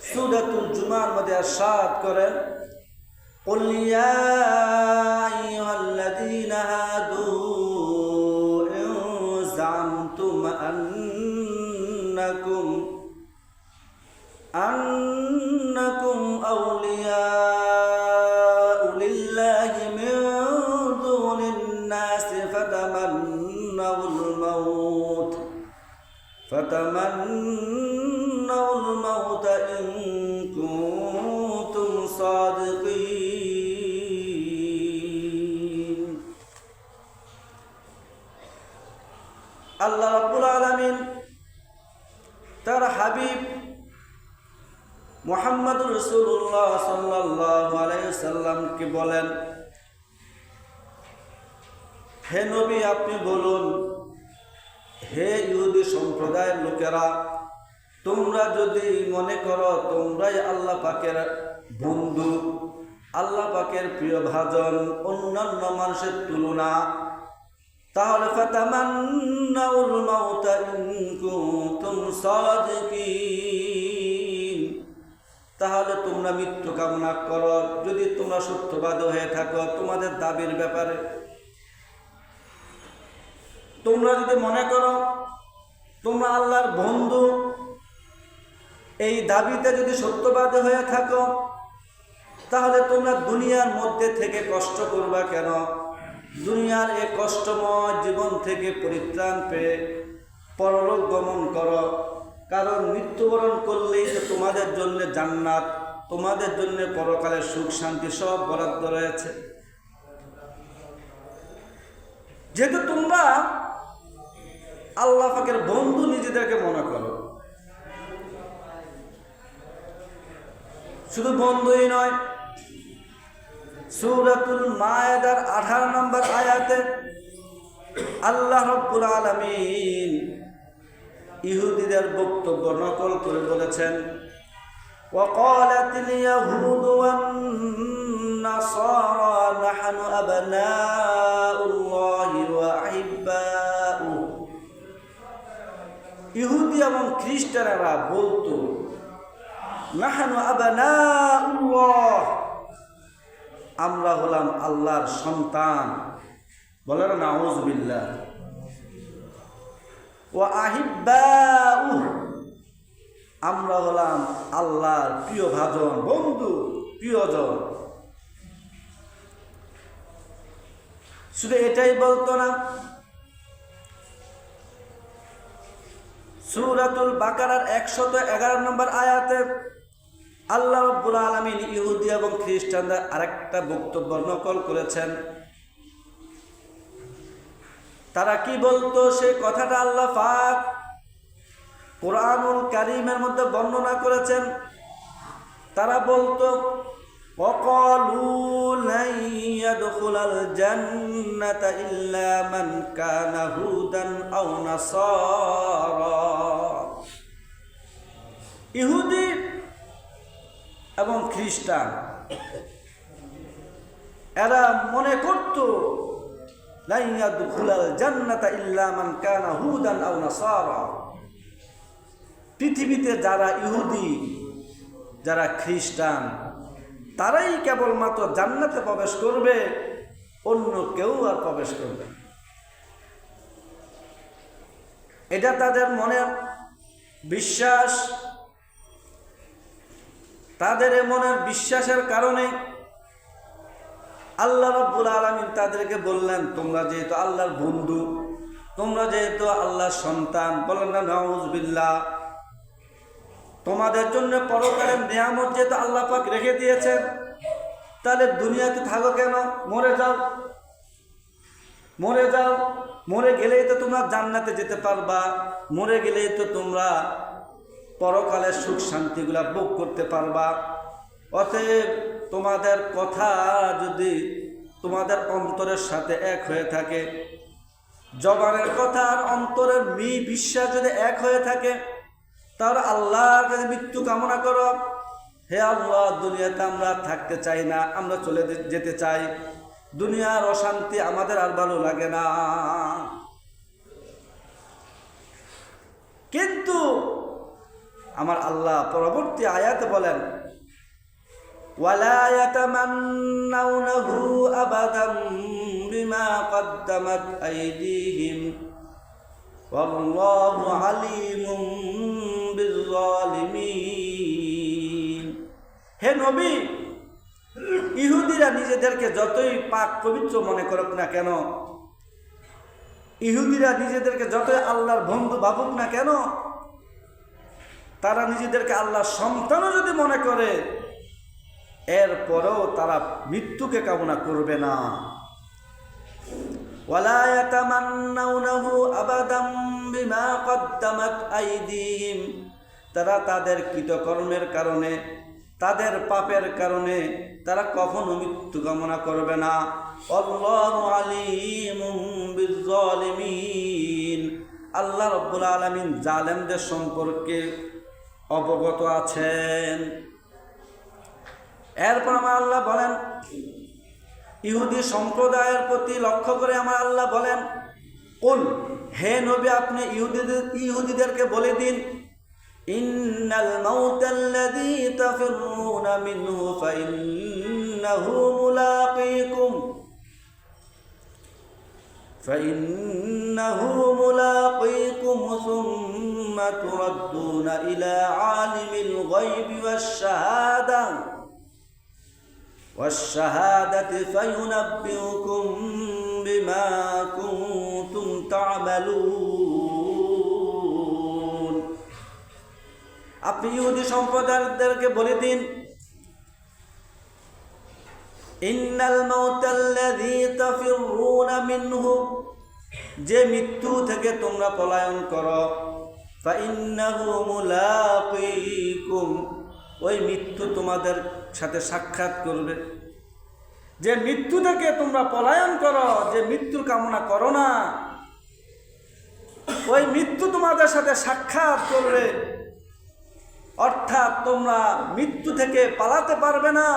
সূরাতুল জুমার মধ্যে ইরশাদ করেন, কুল ইয়া আইয়ুহাল্লাযীনা হাদু ইন জামতুম আন্নাকুম আউলিয়াউ লিল্লাহি মিন দুনিন নাস ফাতামান্নাউল মাউত ইন কুনতুম সাদিকিন। আল্লাহ রাব্বুল আলামিন তার হাবিব মুহাম্মদুর রাসূলুল্লাহ সাল্লাল্লাহু আলাইহি ওয়াসাল্লামকে বলেন, হে নবী আপনি বলুন, হে ইহুদি সম্প্রদায়ের লোকেরা, তোমরা যদি মনে করো তোমরাই আল্লাহ পাকের বন্ধু, আল্লাহ পাকের প্রিয় ভাজন অন্যান্য মানুষের তুলনা, তাহলে ফাতামান্নাউল মাউতা ইন কুনতুম সাদিকিন, তাহলে তোমরা মৃত্যু কামনা করো যদি তোমরা সত্যবাদী হয়ে থাকো তোমাদের দাবির ব্যাপারে। তোমরা যদি মনে করো তোমরা আল্লাহর বন্ধু, এই দাবিতে যদি সত্যবাদী হয়ে থাকো, তাহলে তোমরা দুনিয়ার মধ্যে থেকে কষ্ট করবা কেন? দুনিয়ার এই কষ্টময় জীবন থেকে পরিত্রাণ পেয়ে পরলোক গমন করো, কারণ মৃত্যুবরণ করলেই তো তোমাদের জন্য জান্নাত, তোমাদের জন্য পরকালের সুখ শান্তি সব বরাদ্দ রয়েছে। যেহেতু তোমরা আল্লাহ পাকের বন্ধু নিজেদেরকে মনে করো, শুধু বন্ধুই নয়, সূরাতুল মায়েদার 18 নম্বর আয়াতে আল্লাহ রাব্বুল আলামিন ইহুদিদের বক্তব্য নকল করে বলেছেন, ওয়াকালাতিল ইয়াহুদু ওয়ান নাসারা নাহনু আবনাউল্লাহি ওয়া আহিব্বাউহু। ইহুদি এবং খ্রিস্টানেরা বলতো, নাহনু আবনাউল্লাহ, আমরা হলাম আল্লাহর সন্তান, বলেন নাউযুবিল্লাহ, ওয়া আহিব্বাউহু, আমরা হলাম আল্লাহর প্রিয় ভাজন, বন্ধু, প্রিয়জন। শুধু এটাই বলতো না, সূরাতুল বাকারার 111 নম্বর আয়াতে আল্লাহ রাব্বুল আলামিন ইহুদি এবং খ্রিস্টানদের আরেকটা বক্তব্য নকল করেছেন। তারা কি বলতো সেই কথাটা আল্লাহ পাক কোরআনুল কারীমের মধ্যে বর্ণনা করেছেন। তারা বলতো, ওয়াকালু লা ইয়াদখুলাল জান্নাতা ইল্লা মান কানা হুদান আও নাসারা। ইহুদি এবং খ্রিস্টান এরা মনে করত লা ইয়াদখুলাল জান্নাতা ইল্লা মান কানা হুদান আও নাসারা, পৃথিবীতে যারা ইহুদি, যারা খ্রিস্টান, তারাই কেবলমাত্র জান্নাতে প্রবেশ করবে, অন্য কেউ আর প্রবেশ করবে। এটা তাদের মনের বিশ্বাস। তাদের মনের বিশ্বাসের কারণে আল্লাহ রাব্বুল আলামিন তাদেরকে বললেন, তোমরা যেহেতু আল্লাহর বন্ধু, তোমরা যেহেতু আল্লাহর সন্তান, বলেন না নাউযুবিল্লাহ, তোমাদের জন্য পরকালের নিয়ামত যেহেতু আল্লাহ পাক রেখে দিয়েছেন, তাহলে দুনিয়াতে থাকো কেন? মরে যাও, মরে যাও, মরে গেলেই তো তোমরা জান্নাতে যেতে পারবা, মরে গেলেই তো তোমরা পরকালের সুখ শান্তিগুলা ভোগ করতে পারবা। অতএব তোমাদের কথা যদি তোমাদের অন্তরের সাথে এক হয়ে থাকে, জবানের কথা আর অন্তরের বিশ্বাস যদি এক হয়ে থাকে, তাহলে আল্লাহর কাছে মৃত্যু কামনা করো, হে আল্লাহ দুনিয়াতে আমরা থাকতে চাই না, আমরা চলে যেতে চাই, দুনিয়ার অশান্তি আমাদের আর ভালো লাগে না। কিন্তু আমার আল্লাহ পরবর্তী আয়াতে বলেন, ওয়ালা ইয়াতামান্নাউনাহু আবাদাম বিমা কদ্দামাত আইদিহিম ওয়াল্লাহু আলিমুম বিয-যালিমিন। হে নবী, ইহুদিরা নিজেদেরকে যতই পাক পবিত্র মনে করুক না কেন, ইহুদিরা নিজেদেরকে যতই আল্লাহর বন্ধু ভাবুক না কেন, তারা নিজেদেরকে আল্লাহর সন্তানও যদি মনে করে, এরপরেও তারা মৃত্যুকে কামনা করবে না। ওয়ালা ইয়াতামান্নাউনাহু আবাদাম বিমা কদ্দামাত আইদিহিম, তারা তাদের কৃতকর্মের কারণে, তাদের পাপের কারণে তারা কখনো মৃত্যু কামনা করবে না। আল্লাহু আলিমুম বিয-যালিমিন, আল্লাহ রাব্বুল আলামিন জালেমদের সম্পর্কে অবগত আছেন। এরপর আমার আল্লাহ বলেন, ইহুদি সম্প্রদায়ের প্রতি লক্ষ্য করে আমার আল্লাহ বলেন, কুল, হে নবী আপনি ইহুদিদেরকে বলে দিন, ইন্নাল মাউতাল্লাযী তাফিররুনা মিনহু ফাইন্নাহু মুলাকীকুম সুম্মা তুরাদ্দুনা ইলা আলিমিল গায়বি ওয়াশ-শাহাদাতি ফায়ুনাব্বিউকুম বিমা কুনতুম তা'মালুন। আপনি ইহুদি সম্প্রদায়দেরকে বলে দিন, ইন্নাল মাউতাল্লাযী তাফিররুনা মিনহু, যে মৃত্যু থেকে তোমরা পলায়ন করো, ফাইন্নাহু মুলাকীকুম, ওই মৃত্যু তোমাদের সাথে সাক্ষাৎ করবে। যে মৃত্যু থেকে তোমরা পলায়ন করো, যে মৃত্যুর কামনা করো না, ওই মৃত্যু তোমাদের সাথে সাক্ষাৎ করবে। অর্থাৎ তোমরা মৃত্যু থেকে পালাতে পারবে না।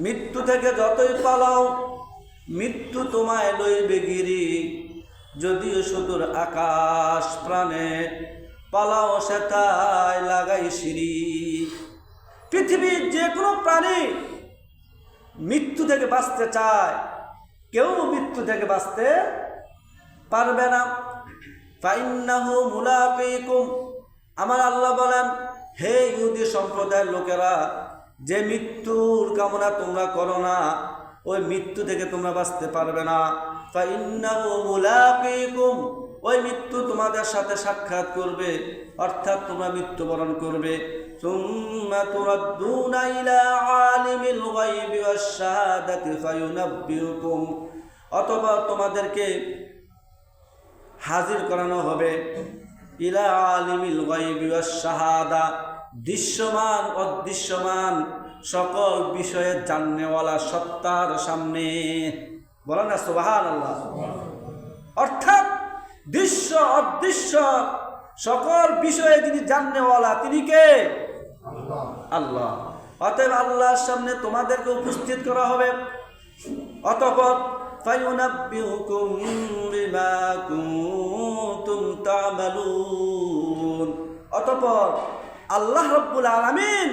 মৃত্যু থেকে যতই পালাও, মৃত্যু তোমায় লইবে গিরি। যদিও সুদূর আকাশ প্রাণে, পালাও সেথায় লাগাই সিঁড়ি। পৃথিবীর যে কোনো প্রাণী মৃত্যু থেকে বাঁচতে চায়, কেউ মৃত্যু থেকে বাঁচতে পারবে না। ফাইন্নাহু মুলাকীকুম, আমার আল্লাহ বলেন, হে ইহুদি সম্প্রদায়ের লোকেরা, যে মৃত্যুর কামনা তোমরা করো না, ওই মৃত্যু থেকে তোমরা বাঁচতে পারবে না। ফাইন্নাহু মুলাকীকুম, ওই মৃত্যু তোমাদের সাথে সাক্ষাৎ করবে, অর্থাৎ তোমরা মৃত্যুবরণ করবে। সুম্মা তুরাদ্দুনা ইলা আলিমিল গায়বি ওয়াশ-শাহাদাতি ফায়ুনাব্বিউকুম, অথবা তোমাদেরকে হাজির করানো হবে ইলা আলিমিল গায়বি ওয়াশ-শাহাদা, দৃশ্যমান অদৃশ্যমান সকল বিষয়ে জাননেওয়ালা সত্তার সামনে। বলেন না সুবহানাল্লাহ। অর্থাৎ দৃশ্য অদৃশ্য সকল বিষয়ে যিনি জাননেওয়ালা, তিনি কে? আল্লাহ। অতএব আল্লাহর সামনে তোমাদেরকে উপস্থিত করা হবে। অতঃপর ফায়ুনাব্বিউকুম বিমা কুনতুম তা'মালুন, অতঃপর আল্লাহ রাব্বুল আলামিন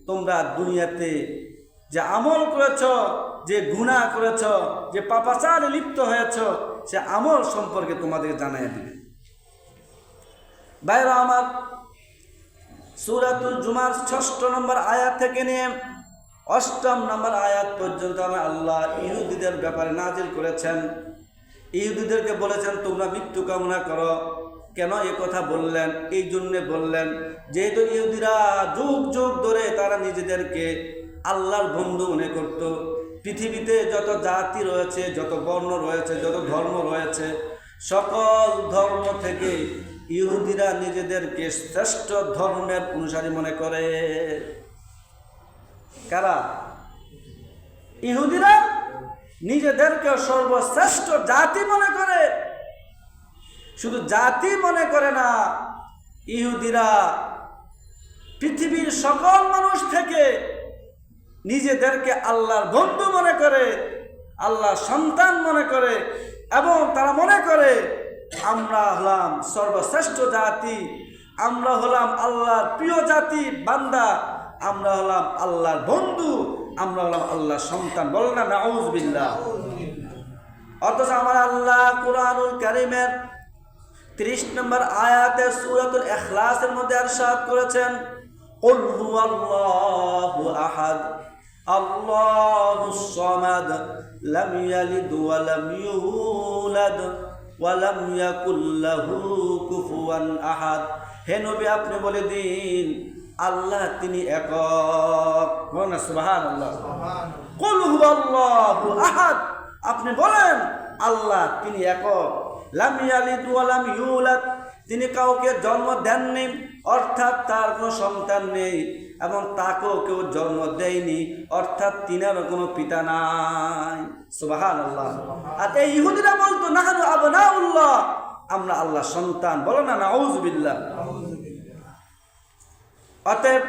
তোমরা দুনিয়াতে যে আমল করেছ, যে গুনাহ করেছ, যে পাপাচারে লিপ্ত হয়েছ, সে আমল সম্পর্কে তোমাদের জানাই দিবে। ভাইরা আমার, সূরাতুল জুমার ৬ষ্ঠ নম্বর আয়াত থেকে নিয়ে ৮ম নম্বর আয়াত পর্যন্ত আমার আল্লাহ ইহুদিদের ব্যাপারে নাজিল করেছেন। ইহুদিদেরকে বলেছেন তোমরা মৃত্যু কামনা করো। কেন এ কথা বললেন? এই জন্যে বললেন, যেহেতু ইহুদিরা যুগ যুগ ধরে তারা নিজেদেরকে আল্লাহর বন্ধু মনে করত। পৃথিবীতে যত জাতি রয়েছে, যত বর্ণ রয়েছে, যত ধর্ম রয়েছে, সকল ধর্ম থেকে ইহুদিরা নিজেদেরকে শ্রেষ্ঠ ধর্মের অনুসারী মনে করে। কারা? ইহুদিরা নিজেদেরকে সর্বশ্রেষ্ঠ জাতি মনে করে। শুধু জাতি মনে করে না, ইহুদিরা পৃথিবীর সকল মানুষ থেকে নিজেদেরকে আল্লাহর বন্ধু মনে করে, আল্লাহর সন্তান মনে করে, এবং তারা মনে করে আমরা হলাম সর্বশ্রেষ্ঠ জাতি, আমরা হলাম আল্লাহর প্রিয় জাতি বান্দা, আমরা হলাম আল্লাহর বন্ধু, আমরা হলাম আল্লাহর সন্তান। বল না নাউযুবিল্লাহ। অথচ আমার আল্লাহ কুরআনুল কারীমের 30 নম্বর আয়াতে সূরাতুল ইখলাসের মধ্যে ইরশাদ করেছেন, কুল হুয়াল্লাহু আহাদ আল্লাহুস সামাদ লাম ইয়ালিদ ওয়া লাম ইউলাদ ওয়া লাম ইয়াকুল লাহু কুফুয়ান আহাদ। হে নবী, আপনি বলে দিন আল্লাহ তিনি একক। বলেন না সুবহানাল্লাহ। কুল হুয়াল্লাহু আহাদ, আপনি বলেন আল্লাহ তিনি একক। লাম ইয়ালিদ ওয়া লাম ইউলাদ, তিনি কাউকে জন্ম দেননি, অর্থাৎ তার কোনো সন্তান নেই, এবং তাকেও কেউ জন্ম দেয়নি, অর্থাৎ তিনারও কোনো পিতা নাই। সুবহানাল্লাহ। আর এই ইহুদিরা বলতো নাহনু আবনাউল্লাহ, আমরা আল্লাহর সন্তান। বলো না নাউযুবিল্লাহ। অতএব